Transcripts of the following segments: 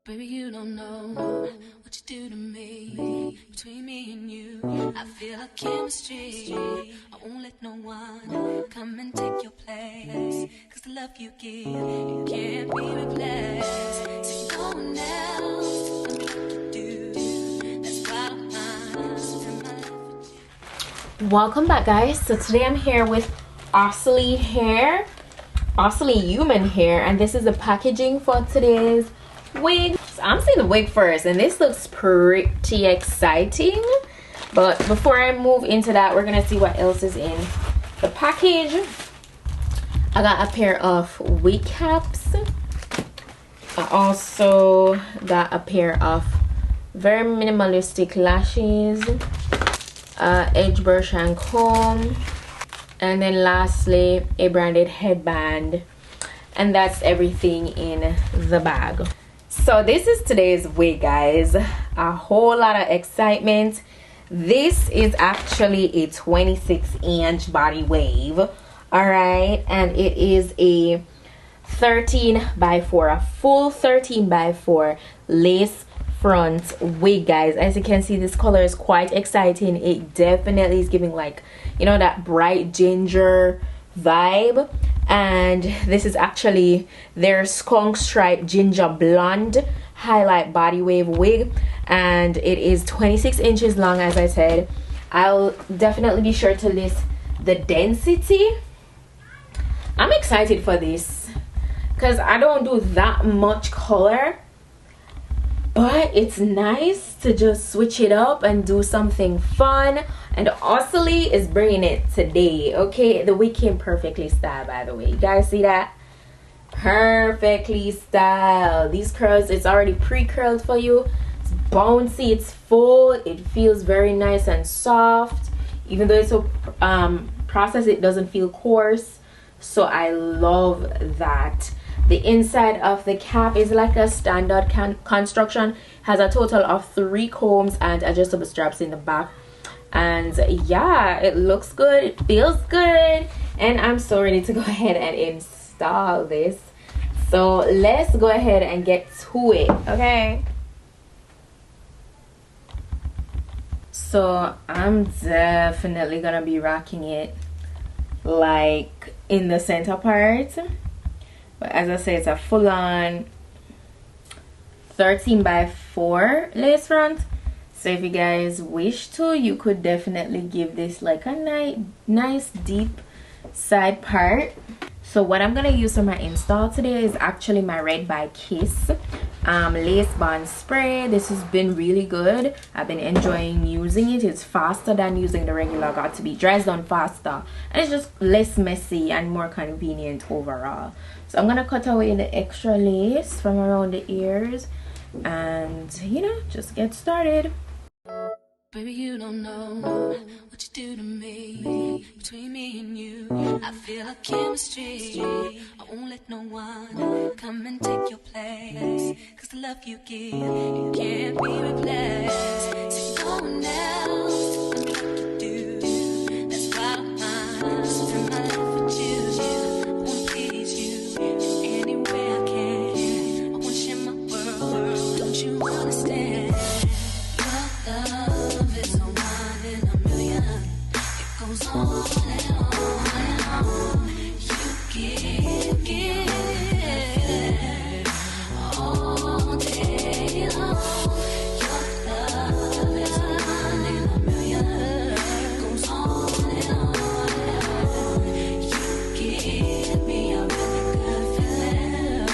Baby, you don't know what you do to me. Between me and you, I feel a chemistry. I won't let no one come and take your place. Cause the love you give, it can't be replaced. So no one else can do what you do. That's why I'm Welcome back, guys. So today I'm here with Ossilee hair, Ossilee human hair, and this is the packaging for today's wig. So I'm seeing the wig first, and this looks pretty exciting. But before I move into that, we're gonna see what else is in the package. I got a pair of wig caps. I also got a pair of very minimalistic lashes, edge brush and comb, and then lastly a branded headband. And that's everything in the bag. So this is today's wig, guys. A whole lot of excitement. This is actually a 26-inch body wave, all right, and it is a 13x4, a full 13x4 lace front wig, guys. As you can see, this color is quite exciting. It definitely is giving, like, you know, that bright ginger vibe. And this is actually their skunk stripe ginger blonde highlight body wave wig, and it is 26 inches long. As I said, I'll definitely be sure to list the density. I'm excited for this because I don't do that much color, but it's nice to just switch it up and do something fun. And Ossilee is bringing it today, okay? The wig came perfectly styled, by the way. You guys see that? Perfectly styled. These curls, it's already pre-curled for you. It's bouncy, it's full. It feels very nice and soft. Even though it's so processed, it doesn't feel coarse. So I love that. The inside of the cap is like a standard construction. Has a total of 3 combs and adjustable straps in the back. And yeah, it looks good, it feels good, and I'm so ready to go ahead and install this. So let's go ahead and get to it, okay? So I'm definitely gonna be rocking it like in the center part. But as I say, it's a full-on 13x4 lace front. So if you guys wish to, you could definitely give this like a nice deep side part. So what I'm gonna use for my install today is actually my Red by Kiss lace bond spray. This has been really good. I've been enjoying using it. It's faster than using the regular Got2b. Dries down faster, and it's just less messy and more convenient overall. So I'm gonna cut away the extra lace from around the ears and, you know, just get started. Baby, you don't know what you do to me. Between me and you, I feel a chemistry. I won't let no one come and take your place. Cause the love you give, it can't be replaced. So no one else can do what you do. That's why I'm spend my life with you. I wanna please you in any way I can. I wanna share my world, don't you understand? Your love is a one in a million. It goes on and on and on. You give all day long. Your love is a one in a million. It goes on and on and on. You give me a really good feeling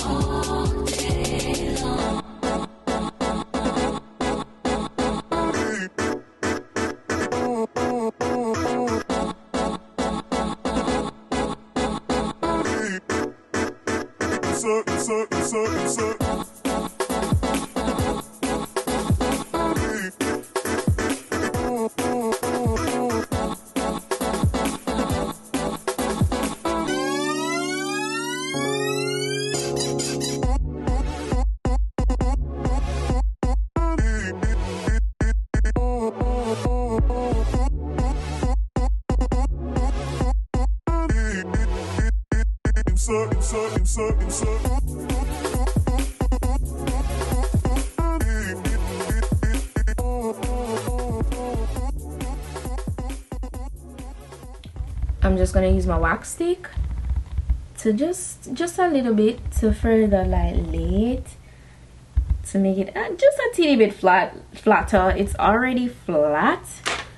all day long. I'm just gonna use my wax stick to just a little bit to further like lay it, to make it just a teeny bit flatter. It's already flat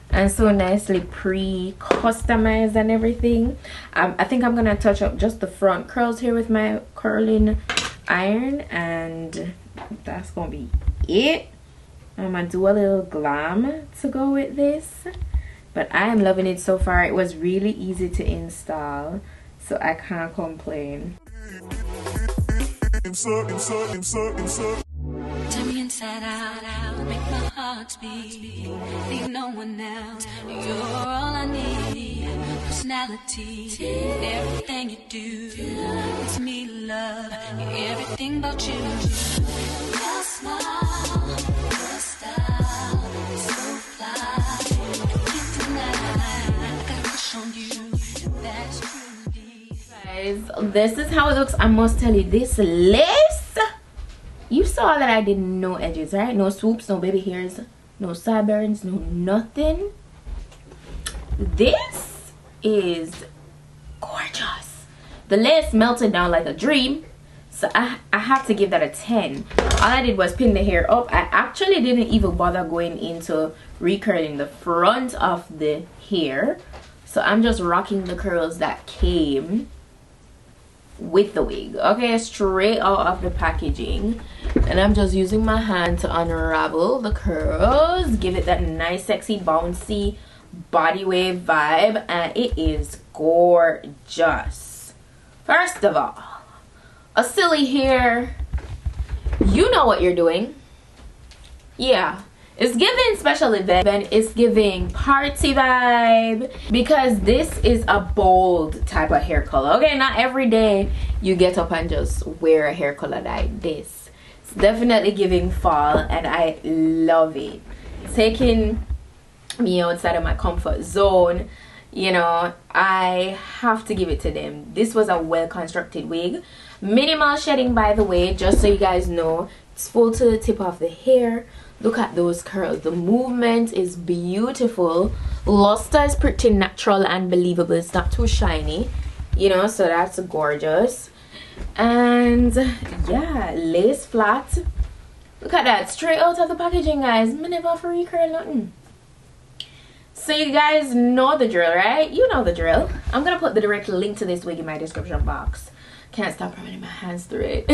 and so nicely pre-customized and everything. I think I'm gonna touch up just the front curls here with my curling iron, and that's gonna be it. I'm gonna do a little glam to go with this, but I am loving it so far. It was really easy to install, so I can't complain. Turn me inside out, make my heart beat. Leave no one else, you're all I need. Personality, everything you do makes me love everything about you. Your smile, your style, so fly. Can't deny, I got a crush on you. That's true. Guys, this is how it looks. I must tell you, this lace, you saw that I did no edges, right? No swoops, no baby hairs, no sideburns, no nothing. This is gorgeous. The lace melted down like a dream, so I have to give that a 10. All I did was pin the hair up. I actually didn't even bother going into recurling the front of the hair, so I'm just rocking the curls that came with the wig, okay, straight out of the packaging. And I'm just using my hand to unravel the curls, give it that nice sexy bouncy body wave vibe, and it is gorgeous. First of all, Ossilee here, you know what you're doing. Yeah, it's giving special event, it's giving party vibe, because this is a bold type of hair color. Okay, not every day you get up and just wear a hair color like this. It's definitely giving fall, and I love it. Taking me outside of my comfort zone, you know, I have to give it to them. This was a well constructed wig. Minimal shedding, by the way, just so you guys know. It's full to the tip of the hair. Look at those curls. The movement is beautiful. Luster is pretty natural and believable. It's not too shiny, you know, so that's gorgeous. And yeah, lace flat. Look at that, straight out of the packaging, guys. Me never for recurl nothing. So you guys know the drill, right? You know the drill. I'm gonna put the direct link to this wig in my description box. Can't stop running my hands through it.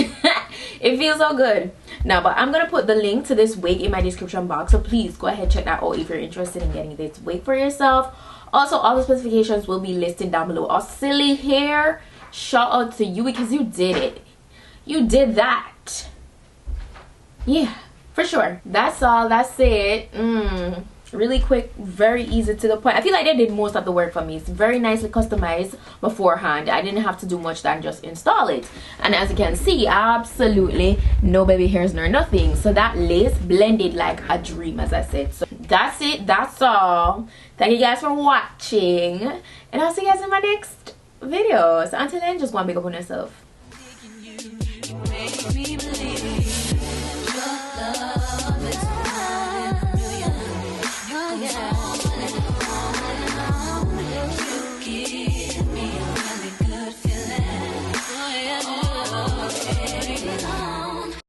It feels so good. Now, but I'm gonna put the link to this wig in my description box, so please go ahead, check that out if you're interested in getting this wig for yourself. Also, all the specifications will be listed down below. Ossilee hair, shout out to you, because you did it. You did that. Yeah, for sure. That's all. That's it. Really quick, very easy to the point. I feel like they did most of the work for me. It's very nicely customized beforehand. I didn't have to do much than just install it. And as you can see, absolutely no baby hairs nor nothing. So that lace blended like a dream, as I said. So that's it. That's all. Thank you guys for watching, and I'll see you guys in my next video. So until then, just go and big up on yourself.